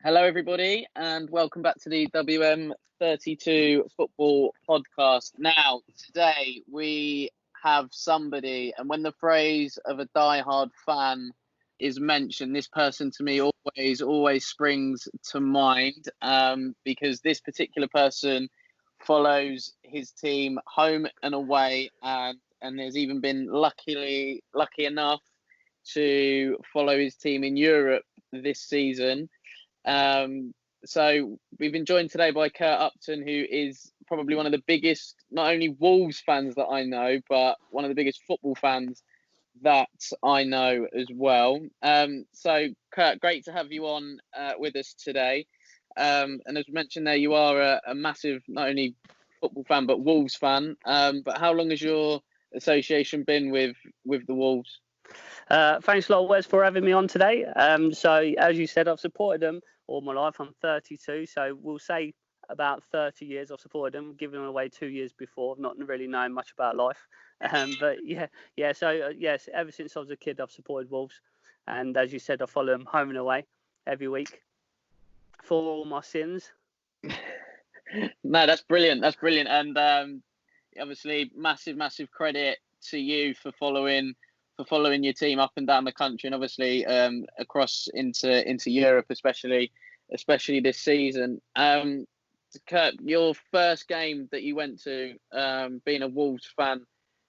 Hello, everybody, and welcome back to the WM32 Football podcast. Now, today we have somebody, and when the phrase of a diehard fan is mentioned, this person to me always springs to mind, because this particular person follows his team home and away, and has even been lucky enough to follow his team in Europe this season. So we've been joined today by Kurt Upton, who is probably one of the biggest, not only Wolves fans that I know, but one of the biggest football fans that I know as well. So Kurt, great to have you on with us today. And as mentioned there, you are a massive, not only football fan, but Wolves fan. But how long has your association been with the Wolves? Thanks a lot, Wes, for having me on today. So, as you said, I've supported them all my life. I'm 32, so we'll say about 30 years I've supported them, giving them away 2 years before, not really knowing much about life. But yeah. So, yes, ever since I was a kid, I've supported Wolves. And as you said, I follow them home and away every week for all my sins. No, that's brilliant. And obviously, massive credit to you for following your team up and down the country, and obviously across into Europe, especially this season. Kurt, your first game that you went to, being a Wolves fan,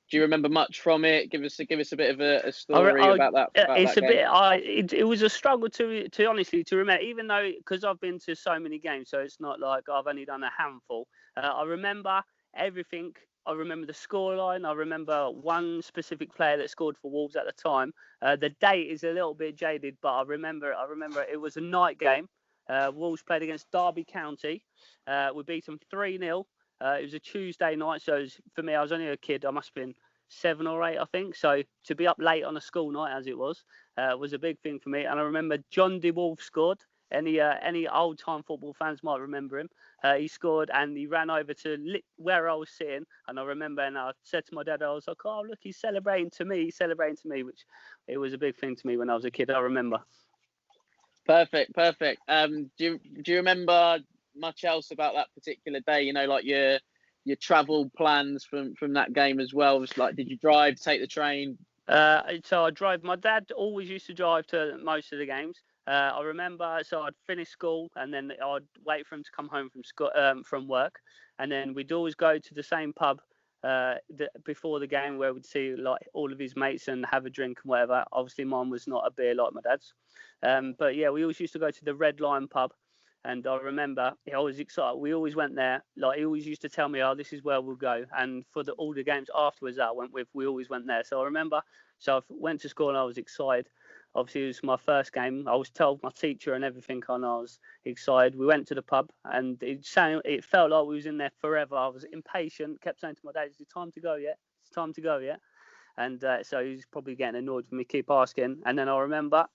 do you remember much from it? Give us a bit of a story about that. It's that game. It was a struggle to honestly to remember, even though because I've been to so many games, so it's not like I've only done a handful. I remember everything. I remember the scoreline. I remember one specific player that scored for Wolves at the time. The date is a little bit jaded, but I remember it was a night game. Wolves played against Derby County. We beat them 3-0. It was a Tuesday night, so for me, I was only a kid. I must have been 7 or 8, I think. So to be up late on a school night, as it was a big thing for me. And I remember John DeWolf scored. Any old-time football fans might remember him. He scored and he ran over to where I was sitting. And I remember, and I said to my dad, I was like, "Oh, look, he's celebrating to me, which it was a big thing to me when I was a kid. I remember. Perfect. Do you remember much else about that particular day? You know, like your travel plans from that game as well. Was like, did you drive, take the train? So I drove. My dad always used to drive to most of the games. I remember, so I'd finish school and then I'd wait for him to come home from work, and then we'd always go to the same pub before the game where we'd see like all of his mates and have a drink and whatever. Obviously, mine was not a beer like my dad's, but yeah, we always used to go to the Red Lion pub. And I remember I was excited. We always went there. Like he always used to tell me, "Oh, this is where we'll go." And for all the games afterwards that I went with, we always went there. So I remember. So I went to school and I was excited. Obviously, it was my first game. I was told my teacher and everything, and I was excited. We went to the pub, and it felt like we was in there forever. I was impatient. Kept saying to my dad, "Is it time to go yet? It's time to go yet?" And so he was probably getting annoyed with me, keep asking. And then I remember.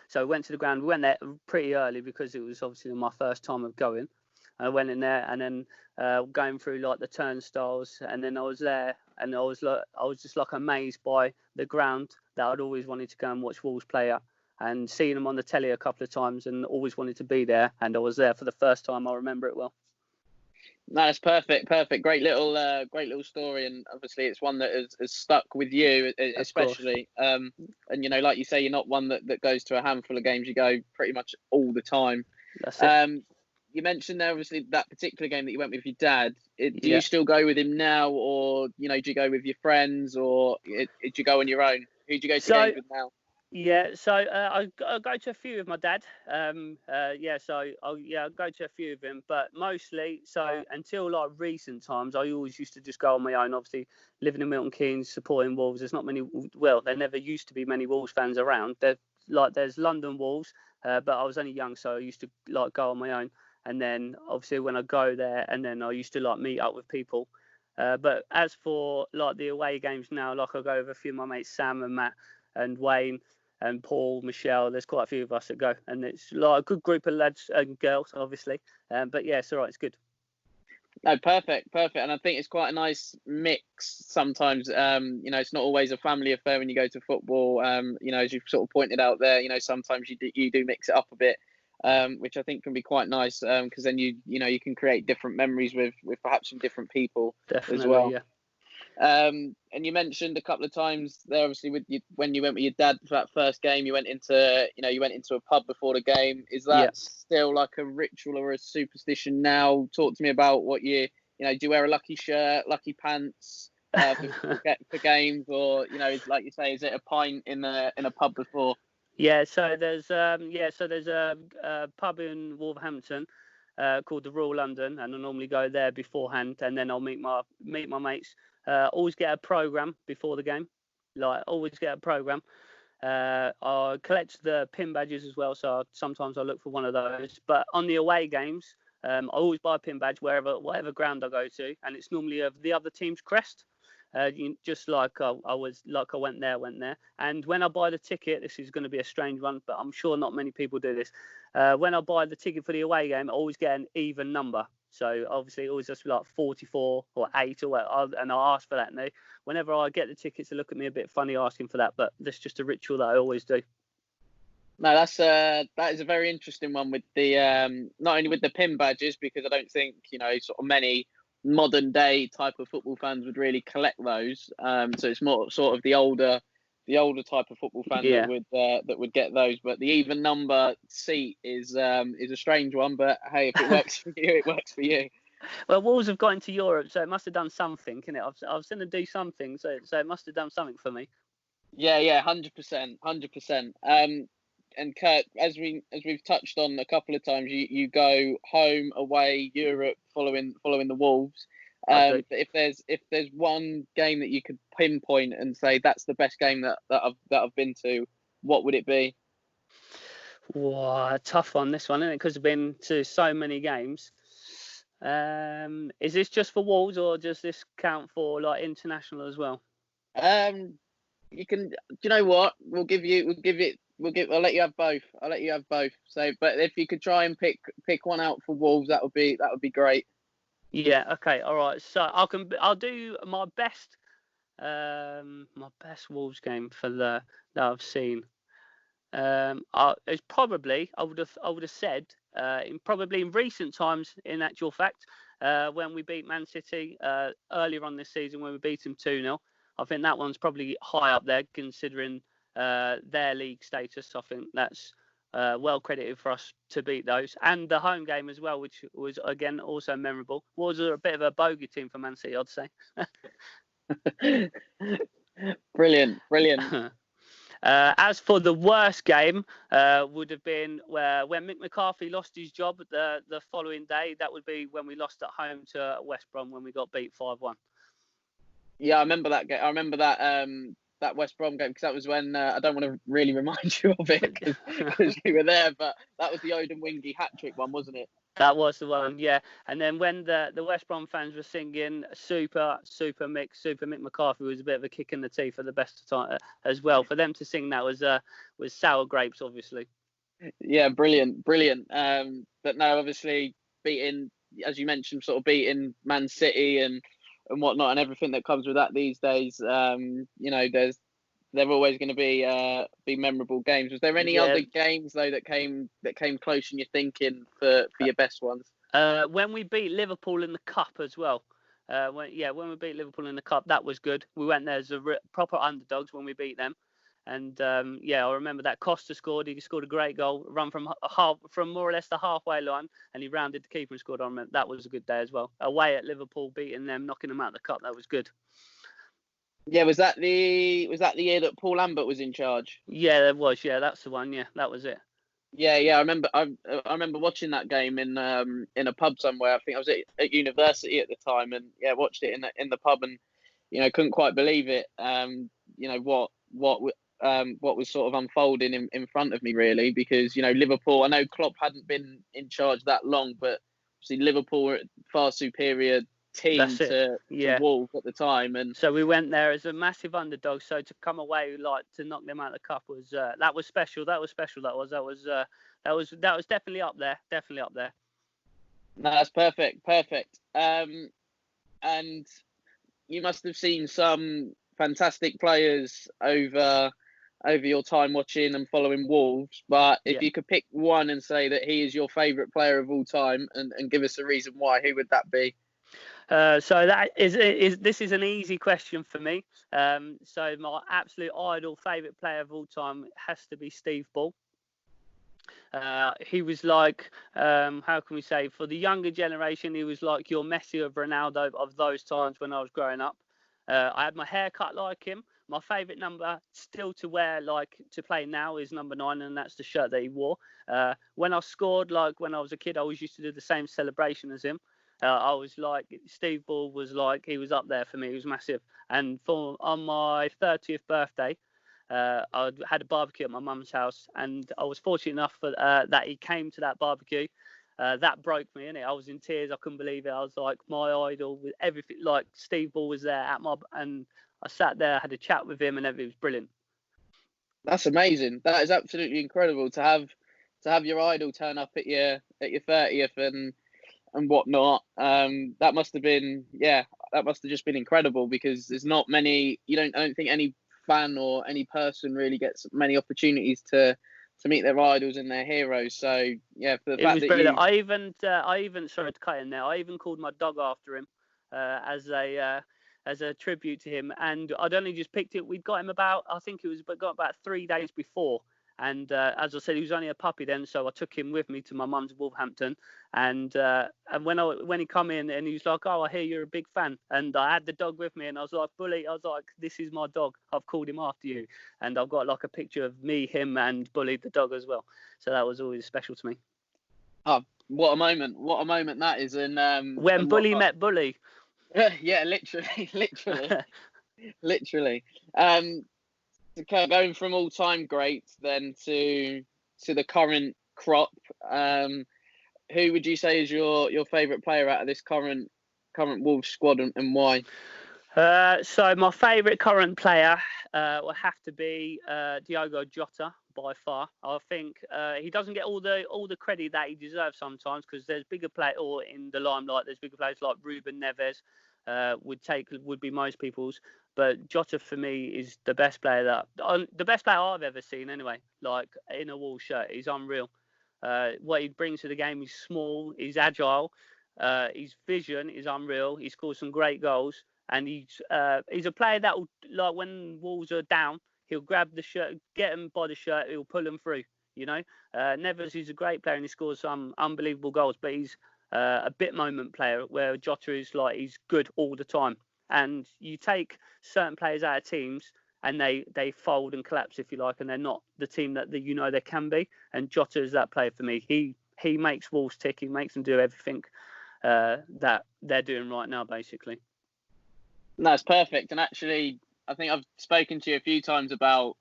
So we went to the ground. We went there pretty early because it was obviously my first time of going. I went in there and then going through like the turnstiles, and then I was there and I was just like amazed by the ground that I'd always wanted to go and watch Wolves play at, and seeing them on the telly a couple of times and always wanted to be there. And I was there for the first time. I remember it well. No, that's perfect. Great little story, and obviously it's one that has stuck with you, especially. And you know, like you say, you're not one that goes to a handful of games. You go pretty much all the time. That's it. You mentioned there, obviously, that particular game that you went with your dad. Do you still go with him now, or you know, do you go with your friends, or do you go on your own? Who do you go to games with now? Yeah, so I go to a few with my dad. So I'll go to a few of them, but mostly, so until like recent times, I always used to just go on my own. Obviously, living in Milton Keynes, supporting Wolves, there's not many. Well, there never used to be many Wolves fans around. There's London Wolves, but I was only young, so I used to like go on my own. And then obviously when I go there, and then I used to like meet up with people. But as for like the away games now, like I go with a few of my mates, Sam and Matt and Wayne and Paul, Michelle. There's quite a few of us that go, and it's like a good group of lads and girls, obviously. But yeah, it's all right. It's good. No, perfect. And I think it's quite a nice mix sometimes. You know, it's not always a family affair when you go to football. You know, as you've sort of pointed out there, you know, sometimes you do mix it up a bit. which I think can be quite nice because then you can create different memories with perhaps some different people as well. Yeah. And you mentioned a couple of times there, obviously, when you went with your dad for that first game, you went into a pub before the game. Is that still like a ritual or a superstition now? Talk to me about what do you wear a lucky shirt, lucky pants for games, or like you say, is it a pint in a pub before? Yeah, so there's a pub in Wolverhampton called the Royal London, and I normally go there beforehand, and then I'll meet my mates. Always get a program before the game, always get a program. I collect the pin badges as well, so sometimes I look for one of those. But on the away games, I always buy a pin badge whatever ground I go to, and it's normally of the other team's crest. Just like I went there. And when I buy the ticket, this is going to be a strange one, but I'm sure not many people do this. When I buy the ticket for the away game, I always get an even number. So obviously, it always just be like 44 or 8 or whatever, and I ask for that. Now, whenever I get the tickets, they look at me a bit funny asking for that, but that's just a ritual that I always do. No, that is a very interesting one with the not only with the pin badges, because I don't think sort of many modern day type of football fans would really collect those. So it's more sort of the older type of football fan that would get those. But the even number seat is a strange one. But hey, if it works for you, it works for you. Well, Wolves have got into Europe, so it must have done something, innit? I've seen them do something, so it must have done something for me. Yeah, 100%. And Kurt, as we've touched on a couple of times, you go home, away, Europe, following the Wolves. But if there's one game that you could pinpoint and say that's the best game that I've been to, what would it be? Wow, tough one, this one, isn't it? Because I've been to so many games. Is this just for Wolves, or does this count for like international as well? You can. Do you know what? I'll let you have both. So, but if you could try and pick one out for Wolves, that would be great. Yeah. Okay. All right. So I'll do my best Wolves game that I've seen. It's probably I would have said probably in recent times, in actual fact, when we beat Man City earlier on this season, when we beat them 2-0. I think that one's probably high up there considering their league status. I think that's well credited for us to beat those, and the home game as well, which was again also memorable. Was a bit of a bogey team for Man City, I'd say. Brilliant. As for the worst game, would have been when Mick McCarthy lost his job the following day. That would be when we lost at home to West Brom, when we got beat 5-1. Yeah, I remember that game. I remember that West Brom game, because that was when I don't want to really remind you of it because you were there, but that was the Odin Wingy hat-trick one, wasn't it? That was the one, yeah. And then when the West Brom fans were singing Super Mick McCarthy, was a bit of a kick in the teeth at the best of time as well. For them to sing that was sour grapes, obviously. Yeah, brilliant. But no, obviously beating, as you mentioned, sort of beating Man City and whatnot, and everything that comes with that these days. They're always going to be memorable games. Was there any other games though that came close in your thinking for your best ones? When we beat Liverpool in the cup as well. When we beat Liverpool in the cup, that was good. We went there as proper underdogs when we beat them. And I remember that Costa scored. He scored a great goal, run from more or less the halfway line, and he rounded the keeper and scored on him. That was a good day as well. Away at Liverpool, beating them, knocking them out of the cup. That was good. Yeah, was that the year that Paul Lambert was in charge? Yeah, there was. Yeah, that's the one. Yeah, that was it. Yeah. I remember watching that game in a pub somewhere. I think I was at university at the time, and watched it in the pub, and couldn't quite believe it. What was sort of unfolding in front of me, really, because Liverpool. I know Klopp hadn't been in charge that long, but obviously Liverpool were far superior team to Wolves at the time, and so we went there as a massive underdog. So to come away to knock them out of the cup was special. That was definitely up there. No, that's perfect. And you must have seen some fantastic players over over your time watching and following Wolves. But if Yeah. you could pick one and say that he is your favourite player of all time, and give us a reason why, who would that be? So that this is an easy question for me. So my absolute idol, favourite player of all time has to be Steve Ball. He was like, how can we say, for the younger generation, he was like your Messi of Ronaldo of those times when I was growing up. I had my hair cut like him. My favourite number still to wear, like to play now, is number 9, and that's the shirt that he wore. When I scored, like when I was a kid, I always used to do the same celebration as him. I was like, Steve Ball was like, he was up there for me. He was massive. And on my 30th birthday, I had a barbecue at my mum's house, and I was fortunate enough that he came to that barbecue. That broke me, innit? I was in tears. I couldn't believe it. I was like, my idol with everything. Like Steve Ball was there and I sat there, had a chat with him, and everything was brilliant. That's amazing. That is absolutely incredible to have your idol turn up at your 30th and whatnot. That must have been, that must have just been incredible, because there's not many. I don't think any fan or any person really gets many opportunities to meet their idols and their heroes. So yeah, for the fact that Brilliant. you, I even sorry to cut in there. I even called my dog after him, as a tribute to him. And I'd only just picked it. We'd got him I think it was got about 3 days before. And as I said, he was only a puppy then, so I took him with me to my mum's Wolverhampton. And when he come in, and he was like, "Oh, I hear you're a big fan," and I had the dog with me, and I was like, "Bully," I was like, "This is my dog. I've called him after you." And I've got like a picture of me, him, and Bully the dog as well. So that was always special to me. oh, what a moment! What a moment that is! And When Bully met Bully. yeah, literally. Going from all-time greats then to the current crop. Who would you say is your favourite player out of this current Wolves squad, and why? So my favourite current player will have to be Diogo Jota by far. I think he doesn't get all the credit that he deserves sometimes, because there's bigger players, or in the limelight, there's bigger players like Ruben Neves would be most people's. But Jota for me is the best player I've ever seen anyway. Like in a Wolves shirt, he's unreal. What he brings to the game, he's small, he's agile, his vision is unreal. He scores some great goals. And he's a player that will, like, when Wolves are down, he'll grab the shirt, get him by the shirt, he'll pull him through. Neves is a great player, and he scores some unbelievable goals. But he's a bit moment player, where Jota is like, he's good all the time. And you take certain players out of teams, and they fold and collapse, if you like, and they're not the team that they can be. And Jota is that player for me. He makes Wolves tick. He makes them do everything that they're doing right now, basically. That's perfect. And actually, I think I've spoken to you a few times about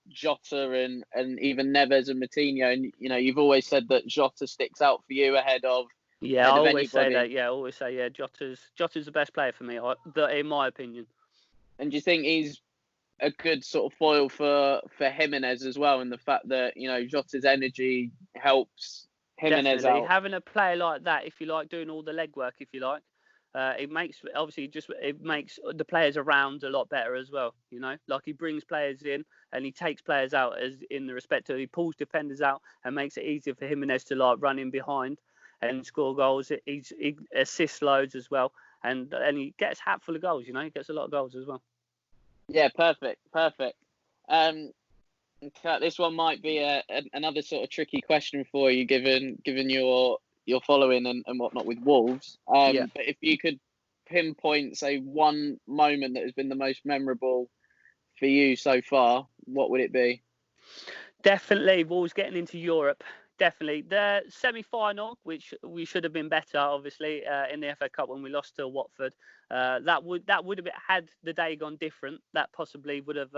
Jota and even Neves and Moutinho, and you've always said that Jota sticks out for you ahead of I always say that. Yeah, I always say Jota's the best player for me, in my opinion. And do you think he's a good sort of foil for Jimenez as well, and the fact that Jota's energy helps Jimenez out? Having a player like that, if you like, doing all the legwork, if you like. It makes the players around a lot better as well. Like he brings players in and he takes players out, as in the respect of he pulls defenders out and makes it easier for Jimenez to like run in behind and score goals. He assists loads as well, and he gets a hatful of goals. He gets a lot of goals as well. Yeah, perfect. This one might be another sort of tricky question for you, given your following and whatnot with Wolves. But if you could pinpoint, say, one moment that has been the most memorable for you so far, what would it be? Definitely Wolves getting into Europe. Definitely the semi-final, which we should have been better, obviously, in the FA Cup when we lost to Watford. That would have had the day gone different. That possibly would have,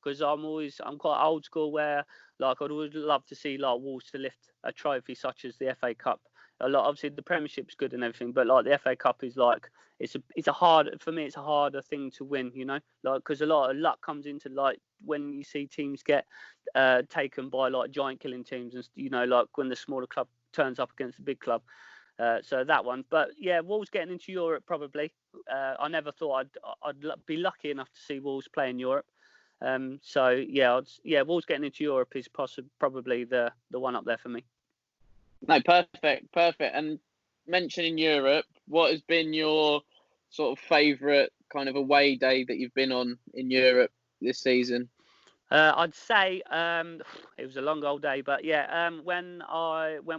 because I'm quite old school, where like I would love to see like Wolves to lift a trophy such as the FA Cup. Obviously the Premiership's good and everything, but like the FA Cup is like it's a harder thing to win, like, because a lot of luck comes into like when you see teams get taken by like giant killing teams, and like when the smaller club turns up against the big club. So that one, but yeah, Wolves getting into Europe probably. I never thought I'd be lucky enough to see Wolves play in Europe. So yeah, Wolves getting into Europe is probably the one up there for me. No, perfect. And mentioning Europe, what has been your sort of favourite kind of away day that you've been on in Europe this season? I'd say it was a long old day, but yeah, when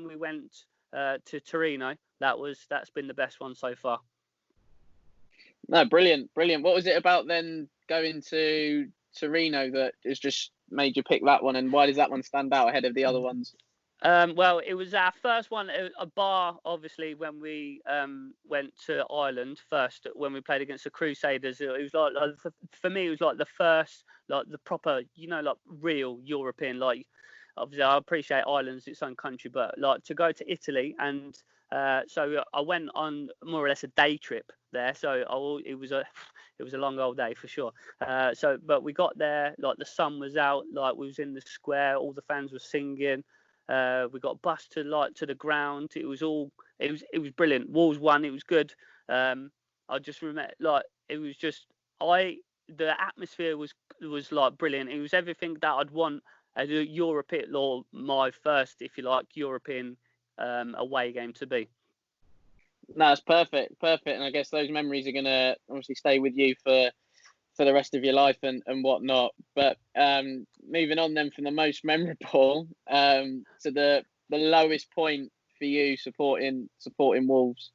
we went to Torino, that's been the best one so far. No, brilliant. What was it about then going to Torino that has just made you pick that one, and why does that one stand out ahead of the other ones? Well, it was our first one, a bar, obviously, when we went to Ireland first, when we played against the Crusaders. It was like for me, it was like the first, like the proper, like real European. Like, obviously, I appreciate Ireland's its own country, but like to go to Italy, and so I went on more or less a day trip there. So it was a long old day for sure. But we got there, like the sun was out, like we was in the square, all the fans were singing. We got bussed to the ground. It was brilliant. Wolves won. It was good. I just remember it was just the atmosphere was like brilliant. It was everything that I'd want as a European, or my first, if you like, European away game to be. No, it's perfect. And I guess those memories are gonna obviously stay with you for the rest of your life and whatnot. But moving on then from the most memorable to the lowest point for you supporting Wolves.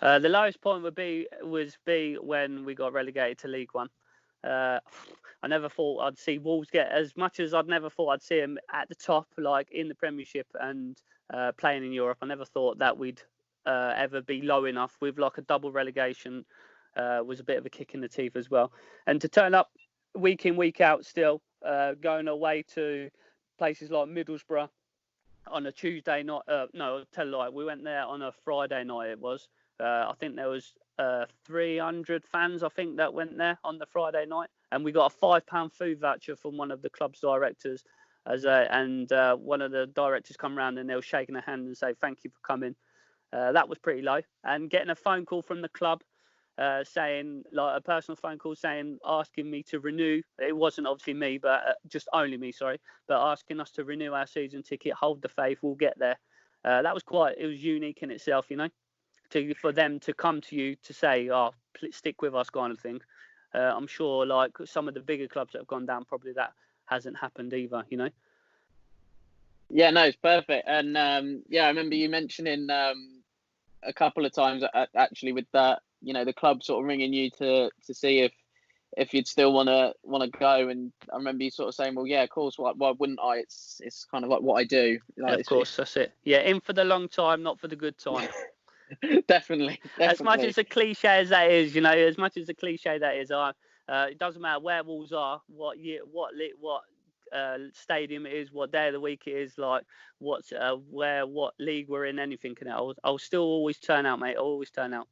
The lowest point would be when we got relegated to League One. I never thought I'd see Wolves get as much as I'd never thought I'd see them at the top, like in the Premiership and playing in Europe. I never thought that we'd ever be low enough with like a double relegation. Was a bit of a kick in the teeth as well. And to turn up week in, week out still, going away to places like Middlesbrough on a Tuesday night. No, tell a lie. We went there on a Friday night. It was. I think there was 300 fans, I think, that went there on the Friday night. And we got a £5 food voucher from one of the club's directors. And one of the directors come around and they were shaking their hand and say, "Thank you for coming." That was pretty low. And getting a phone call from the club saying, like a personal phone call asking me to renew. It wasn't obviously me, but just only me, sorry. But asking us to renew our season ticket, hold the faith, we'll get there. That was it was unique in itself, for them to come to you to say, "Oh, stick with us," kind of thing. I'm sure like some of the bigger clubs that have gone down, probably that hasn't happened either, Yeah, no, it's perfect. And I remember you mentioning a couple of times actually with that, the club sort of ringing you to see if you'd still want to go. And I remember you sort of saying, "Well, yeah, of course. Why wouldn't I? It's kind of like what I do." Like, of course, that's it. Yeah, in for the long time, not for the good time. Definitely. As much as a cliche as that is, it doesn't matter where Wolves are, what year, what stadium it is, what day of the week it is, like what league we're in, anything. I'll still always turn out, mate. I'll always turn out.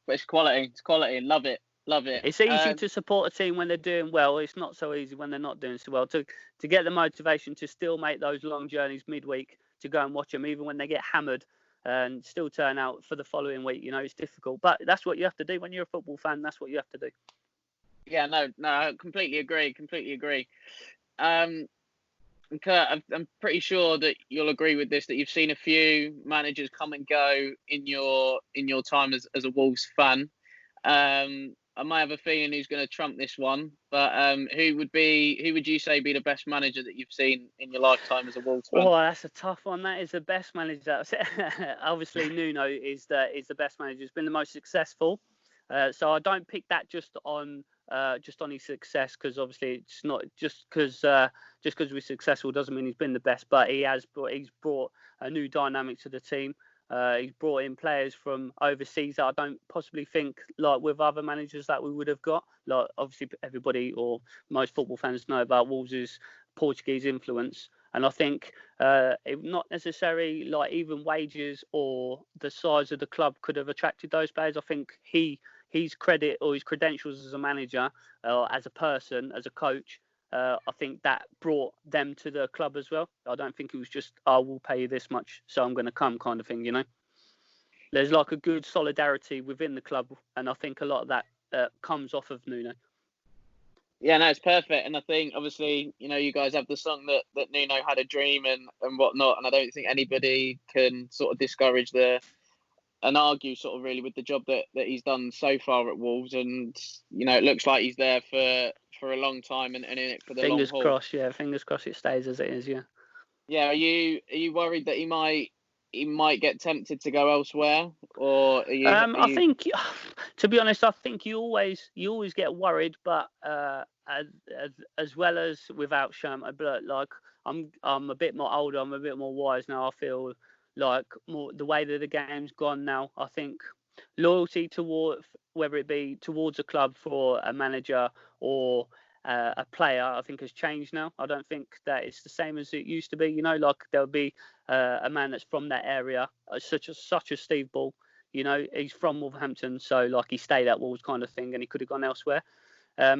It's quality. It's quality. Love it. It's easy to support a team when they're doing well. It's not so easy when they're not doing so well. To get the motivation to still make those long journeys midweek to go and watch them, even when they get hammered, and still turn out for the following week. It's difficult, but that's what you have to do when you're a football fan. That's what you have to do. Yeah, no, I completely agree. Kurt, I'm pretty sure that you'll agree with this, that you've seen a few managers come and go in your time as a Wolves fan. I might have a feeling who's going to trump this one, but who would you say be the best manager that you've seen in your lifetime as a Wolves fan? Oh, that's a tough one. That is the best manager. Obviously, Nuno is the best manager. He's been the most successful. So I don't pick that just on his success, because obviously it's not just because we're successful doesn't mean he's been the best. But he's brought a new dynamic to the team. He's brought in players from overseas that I don't possibly think, like with other managers, that we would have got. Like obviously everybody or most football fans know about Wolves' Portuguese influence. And I think not necessarily like even wages or the size of the club could have attracted those players. I think his credit or his credentials as a manager, as a person, as a coach, I think that brought them to the club as well. I don't think it was just, "I will pay you this much, so I'm going to come," kind of thing, There's like a good solidarity within the club, and I think a lot of that comes off of Nuno. Yeah, no, it's perfect. And I think obviously, you guys have the song that Nuno had a dream and whatnot. And I don't think anybody can sort of discourage and argue sort of really with the job that he's done so far at Wolves. And, it looks like he's there for a long time and in it for the long Fingers haul. crossed, yeah. Fingers crossed it stays as it is, yeah. Yeah, are you worried that he might get tempted to go elsewhere, or are you? I think, to be honest, I think you always get worried, but as well as without shame, but like I'm a bit more older, I'm a bit more wise now. I feel like more the way that the game's gone now. I think loyalty toward whether it be towards a club for a manager or a player, I think has changed now. I don't think that it's the same as it used to be. Like there'll be a man that's from that area, such as Steve Ball. He's from Wolverhampton, so like he stayed at Wolves kind of thing, and he could have gone elsewhere. I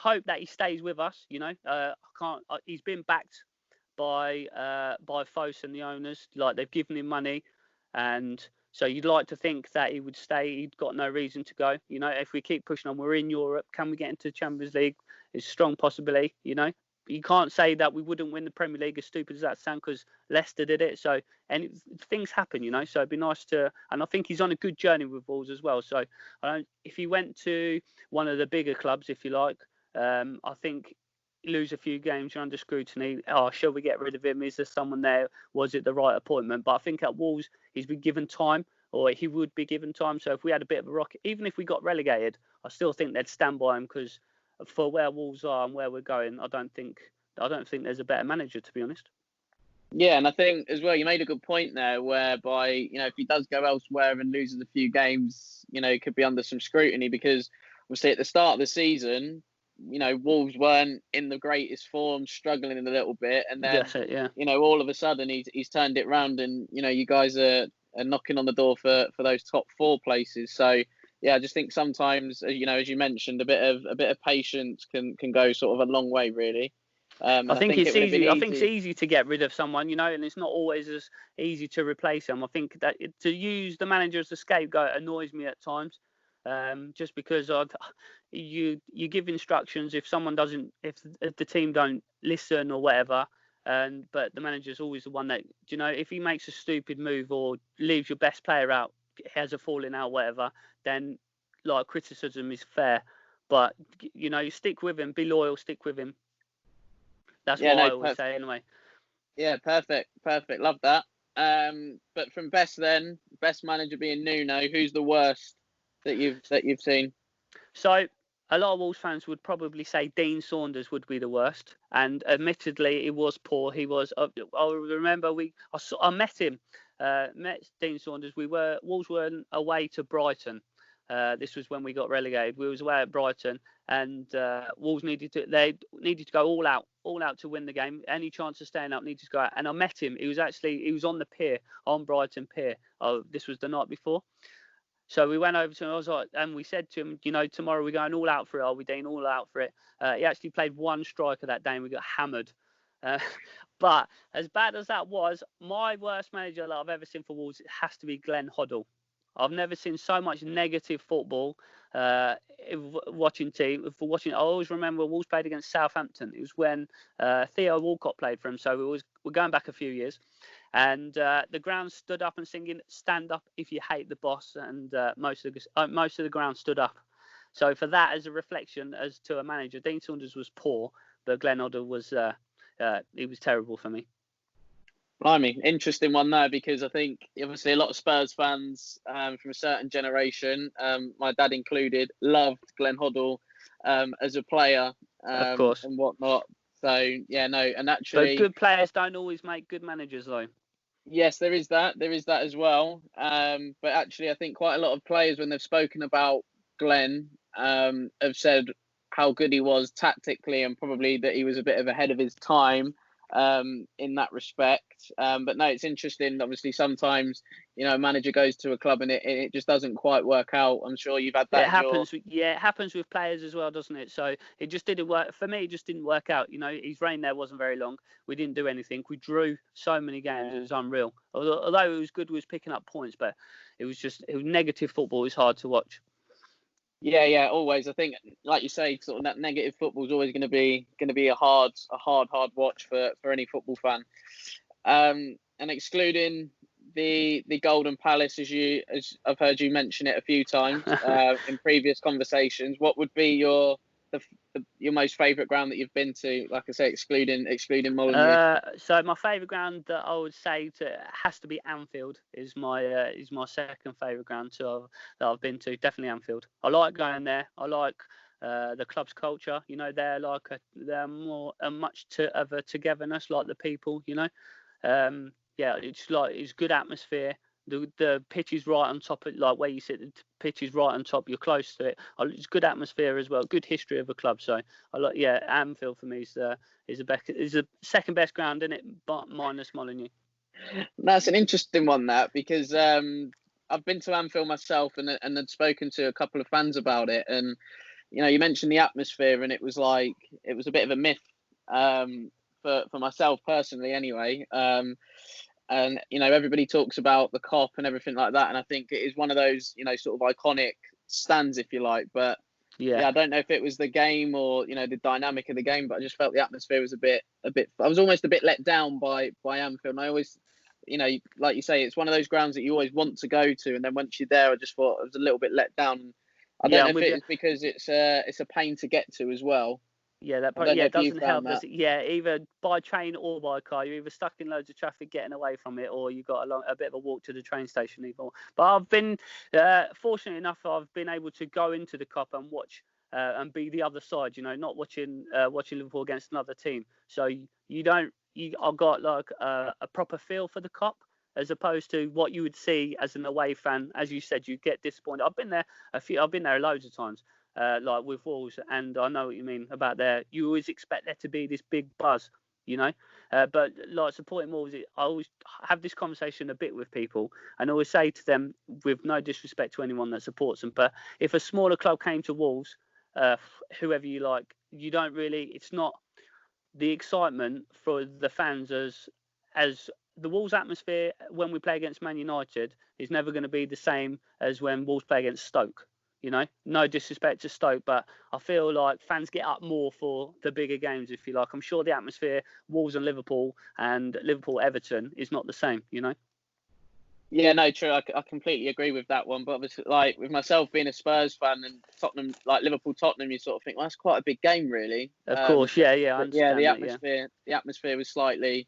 hope that he stays with us. I can't. He's been backed by Fos and the owners. Like they've given him money, and so you'd like to think that he would stay. He'd got no reason to go. If we keep pushing on, we're in Europe. Can we get into the Champions League? It's a strong possibility. You can't say that we wouldn't win the Premier League, as stupid as that sounds, because Leicester did it. So, and things happen, So it'd be nice to, and I think he's on a good journey with Wolves as well. So, if he went to one of the bigger clubs, if you like, I think lose a few games, you're under scrutiny. Oh, shall we get rid of him? Is there someone there? Was it the right appointment? But I think at Wolves, he's been given time, or he would be given time. So if we had a bit of a rocket, even if we got relegated, I still think they'd stand by him, because for where Wolves are and where we're going, I don't think there's a better manager, to be honest. Yeah, and I think as well, you made a good point there, whereby if he does go elsewhere and loses a few games, he could be under some scrutiny, because obviously at the start of the season, Wolves weren't in the greatest form, struggling a little bit, and then That's it, yeah. all of a sudden he's turned it round, and you guys are knocking on the door for those top 4 places. So yeah, I just think sometimes, as you mentioned, a bit of patience can go sort of a long way, really. I think it's it easy. I think it's easy to get rid of someone, and it's not always as easy to replace them. I think that to use the manager as a scapegoat annoys me at times, just because you give instructions if someone doesn't, if the team don't listen or whatever, but the manager's always the one that, if he makes a stupid move or leaves your best player out, has a falling out, whatever, then like criticism is fair. But you stick with him, be loyal, stick with him. That's what I always say anyway. Yeah, perfect. Love that. But from best manager being Nuno, who's the worst that you've seen? So a lot of Wolves fans would probably say Dean Saunders would be the worst, and admittedly, he was poor. He was. I remember I met him. Met Dean Saunders. Wolves were away to Brighton. This was when we got relegated. We was away at Brighton, and Wolves needed to go all out to win the game. Any chance of staying up needed to go out. And I met him. He was on the pier, on Brighton Pier. Oh, this was the night before. So we went over to him. I was like, and we said to him, tomorrow we're going all out for it. Are we, Dean? All out for it. He actually played one striker that day, and we got hammered. But as bad as that was, my worst manager that I've ever seen for Wolves has to be Glenn Hoddle. I've never seen so much negative football watching. I always remember Wolves played against Southampton. It was when Theo Walcott played for him. So we're going back a few years. And the ground stood up and singing "Stand Up If You Hate the Boss," and most of the ground stood up. So for that, as a reflection as to a manager, Dean Saunders was poor, but Glenn Hoddle was he was terrible for me. Blimey, interesting one there, because I think obviously a lot of Spurs fans from a certain generation, my dad included, loved Glenn Hoddle as a player, of course, and whatnot. So yeah, no, and actually, but good players don't always make good managers, though. Yes, there is that as well. But actually, I think quite a lot of players, when they've spoken about Glenn, have said how good he was tactically, and probably that he was a bit of ahead of his time in that respect. But no, it's interesting. Obviously, sometimes a manager goes to a club and it just doesn't quite work out. I'm sure you've had that. It happens. Yeah, it happens with players as well, doesn't it? So it just didn't work for me. It just didn't work out. His reign there wasn't very long. We didn't do anything. We drew so many games. It was unreal. Although it was good, we was picking up points, but it was negative football. It was hard to watch. Yeah, always. I think, like you say, sort of that negative football is always going to be a hard watch for any football fan. And excluding the Golden Palace, as I've heard you mention it a few times in previous conversations, what would be your most favourite ground that you've been to? Like I say, excluding Molineux. So my favourite ground that I would say has to be Anfield. Is my second favourite ground that I've been to. Definitely Anfield. I like going there. I like the club's culture. You know, they're more of a togetherness, like the people. You know, yeah, it's good atmosphere. The pitch is right on top of, like, where you sit. The pitch is right on top. You're close to it. It's good atmosphere as well. Good history of the club. So Anfield for me is the second best ground, isn't it? But minus Molineux. That's an interesting one, that, because I've been to Anfield myself and had spoken to a couple of fans about it, and you mentioned the atmosphere, and it was a bit of a myth for myself personally, anyway. And everybody talks about the Kop and everything like that, and I think it is one of those sort of iconic stands, if you like. But yeah, I don't know if it was the game or the dynamic of the game, but I just felt the atmosphere was a bit. I was almost a bit let down by Anfield, and I always, like you say, it's one of those grounds that you always want to go to, and then once you're there, I just thought I was a little bit let down. I don't know if it's because it's a pain to get to as well. Yeah, that probably, it doesn't help. Yeah, either by train or by car, you're either stuck in loads of traffic getting away from it, or you got a bit of a walk to the train station. Even. But I've been fortunate enough, I've been able to go into the Kop and watch and be the other side. Not watching Liverpool against another team. So I've got like a proper feel for the Kop, as opposed to what you would see as an away fan. As you said, you get disappointed. I've been there loads of times. Like with Wolves, and I know what you mean about there. You always expect there to be this big buzz, but like supporting Wolves, I always have this conversation a bit with people, and I always say to them, with no disrespect to anyone that supports them, but if a smaller club came to Wolves, whoever you like, you don't really. It's not the excitement for the fans as the Wolves atmosphere when we play against Man United is never going to be the same as when Wolves play against Stoke. No disrespect to Stoke, but I feel like fans get up more for the bigger games, if you like. I'm sure the atmosphere, Wolves and Liverpool Everton, is not the same, Yeah, no, true. I completely agree with that one. But obviously, like with myself being a Spurs fan and Tottenham, like Liverpool, Tottenham, you sort of think, well, that's quite a big game, really. Of course, yeah, I understand. The atmosphere was slightly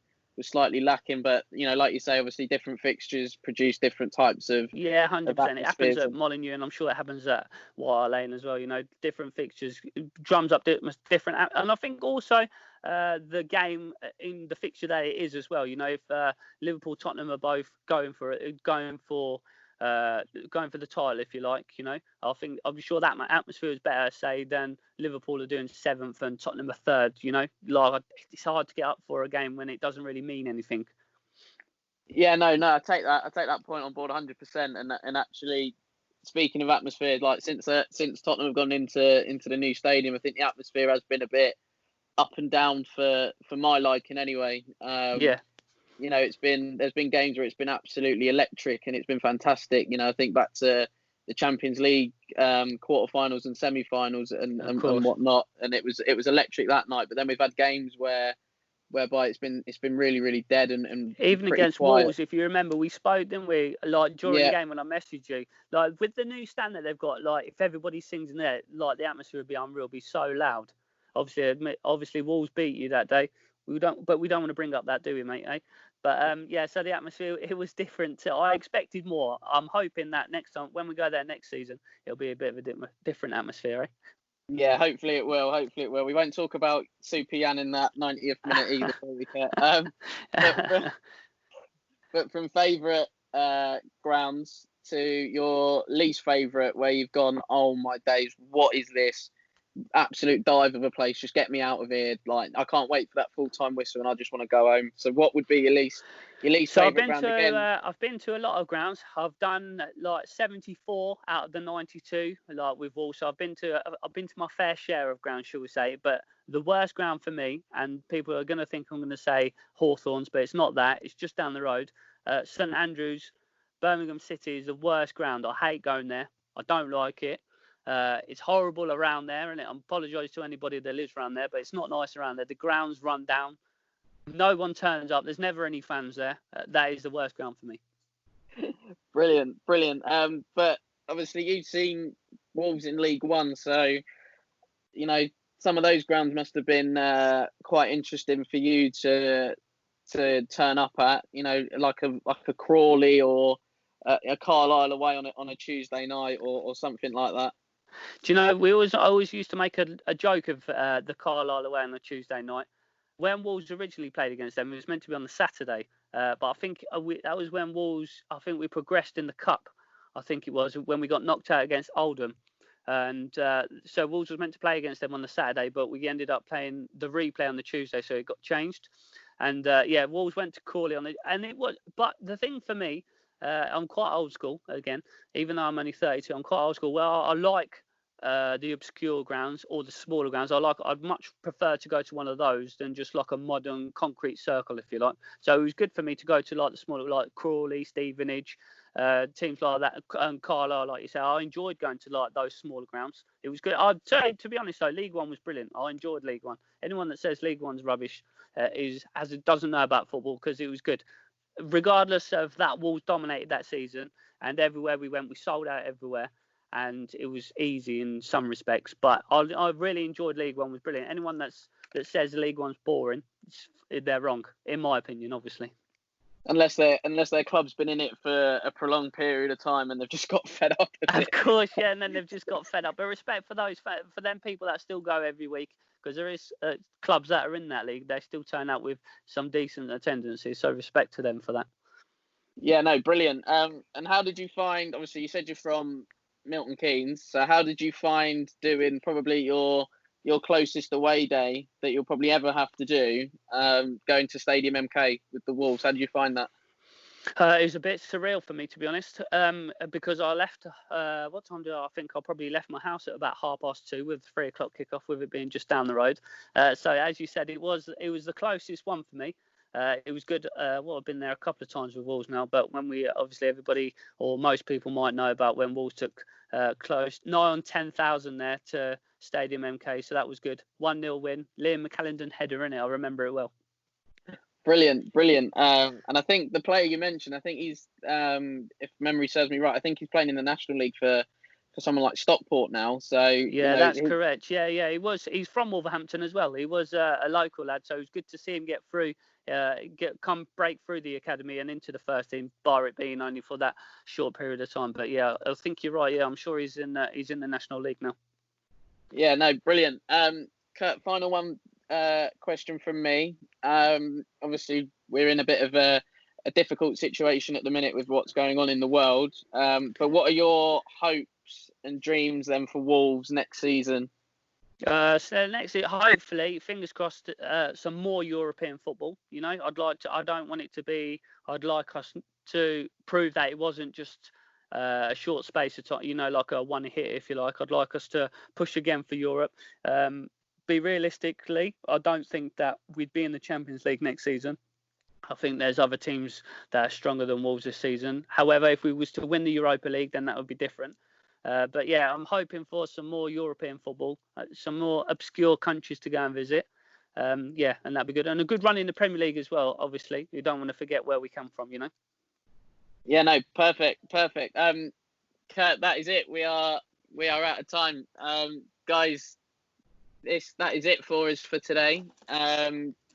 lacking, but like you say, obviously different fixtures produce different types of 100%. It happens at Molineux, and I'm sure it happens at White Hart Lane as well. Different fixtures drums up different, and I think also the game in the fixture that it is as well. If Liverpool, Tottenham are both going for the title, if you like, I'm sure that atmosphere is better, say, than Liverpool are doing 7th and Tottenham are 3rd. Like, it's hard to get up for a game when it doesn't really mean anything. Yeah, no, I take that point on board 100%. And actually, speaking of atmosphere, like since Tottenham have gone into the new stadium, I think the atmosphere has been a bit up and down for my liking, anyway. There's been games where it's been absolutely electric and it's been fantastic. I think back to the Champions League quarterfinals and semi-finals and whatnot, and it was electric that night. But then we've had games whereby it's been really, really dead and even against quiet. Wolves, if you remember, we spoke, didn't we? Like during the game when I messaged you, like with the new stand that they've got, like if everybody sings in there, like the atmosphere would be unreal, be so loud. Obviously, Wolves beat you that day. We don't want to bring up that, do we, mate? But so the atmosphere, it was different. I expected more. I'm hoping that next time when we go there next season, it'll be a bit of a different atmosphere. Yeah, hopefully it will. We won't talk about Supian in that 90th minute either. We can. But from favourite grounds to your least favourite, where you've gone, oh my days, what is this? Absolute dive of a place, just get me out of here. Like, I can't wait for that full-time whistle and I just want to go home. So what would be your least favourite ground again? I've been to a lot of grounds. I've done like 74 out of the 92, like with Wolves. So I've been to my fair share of grounds, shall we say. But the worst ground for me, and people are going to think I'm going to say Hawthorns, but it's not that. It's just down the road. St Andrews, Birmingham City is the worst ground. I hate going there. I don't like it. It's horrible around there, and I apologise to anybody that lives around there, but it's not nice around there. The ground's run down. No one turns up. There's never any fans there. That is the worst ground for me. Brilliant. But obviously you've seen Wolves in League One, so some of those grounds must have been quite interesting for you to turn up at. Like a Crawley or a Carlisle away on a Tuesday night or something like that. Do you know, I always used to make a joke of the Carlisle away on a Tuesday night. When Wolves originally played against them, it was meant to be on the Saturday. But I think that was when Wolves, I think we progressed in the Cup. I think it was when we got knocked out against Oldham. And so Wolves was meant to play against them on the Saturday, but we ended up playing the replay on the Tuesday, so it got changed. And Wolves went to Crawley but the thing for me, I'm quite old school again, even though I'm only 32, I'm quite old school. Well, I like the obscure grounds or the smaller grounds. I'd much prefer to go to one of those than just like a modern concrete circle, if you like. So it was good for me to go to like the smaller, like Crawley, Stevenage, teams like that, and Carlisle, like you say. I enjoyed going to like those smaller grounds. It was good. I'd say, to be honest though, League One was brilliant. I enjoyed League One. Anyone that says League One's rubbish doesn't know about football, because it was good. Regardless of that, Wolves dominated that season, and everywhere we went, we sold out everywhere. And it was easy in some respects, but I really enjoyed League One. Was brilliant. Anyone that says League One's boring, they're wrong, in my opinion, obviously. Unless their club's been in it for a prolonged period of time and they've just got fed up of it. Of course, yeah, and then they've just got fed up. But respect for them people that still go every week, because there is clubs that are in that league. They still turn out with some decent attendances. So respect to them for that. Yeah, no, brilliant. And how did you find? Obviously, you said you're from Milton Keynes, so how did you find doing probably your closest away day that you'll probably ever have to do, going to Stadium MK with the Wolves? How did you find that? It was a bit surreal for me, to be honest, because I left. What time did I think I probably left my house at about 2:30 with 3 o'clock kickoff, with it being just down the road. So as you said, it was the closest one for me. It was good. I've been there a couple of times with Wolves now, but when we obviously everybody or most people might know about when Wolves took close nigh on 10,000 there to Stadium MK, so that was good. 1-0 win. Liam McAllinden header in it. I remember it well. Brilliant. And I think the player you mentioned, I think he's, if memory serves me right, I think he's playing in the National League for someone like Stockport now. So yeah, that's correct. Yeah, he's from Wolverhampton as well. He was a local lad, so it was good to see him get through, break through the academy and into the first team, bar it being only for that short period of time. But yeah, I think you're right. Yeah, I'm sure he's in the National League now. Yeah, no, brilliant. Kurt, final one question from me. Obviously, we're in a bit of a difficult situation at the minute with what's going on in the world. But what are your hopes and dreams then for Wolves next season? So next year, hopefully, fingers crossed, some more European football. I'd like us to prove that it wasn't just a short space of time, like a one hit, if you like. I'd like us to push again for Europe. Be realistically, I don't think that we'd be in the Champions League next season. I think there's other teams that are stronger than Wolves this season. However, if we was to win the Europa League, then that would be different. But yeah, I'm hoping for some more European football, some more obscure countries to go and visit. And that'd be good. And a good run in the Premier League as well, obviously. You don't want to forget where we come from, Yeah, no, perfect. Kurt, that is it. We are out of time. Guys, that is it for us for today.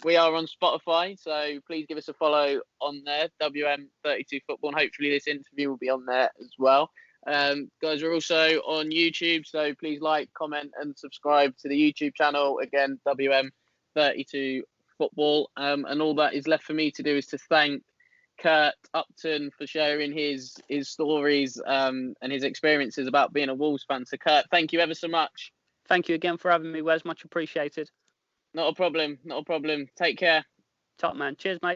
We are on Spotify, so please give us a follow on there, WM32Football, and hopefully this interview will be on there as well. Guys, we're also on YouTube, so please like, comment, and subscribe to the YouTube channel. Again, WM32Football. And all that is left for me to do is to thank Kurt Upton for sharing his stories and his experiences about being a Wolves fan. So, Kurt, thank you ever so much. Thank you again for having me, Wes. Much appreciated. Not a problem. Take care. Top man. Cheers, mate.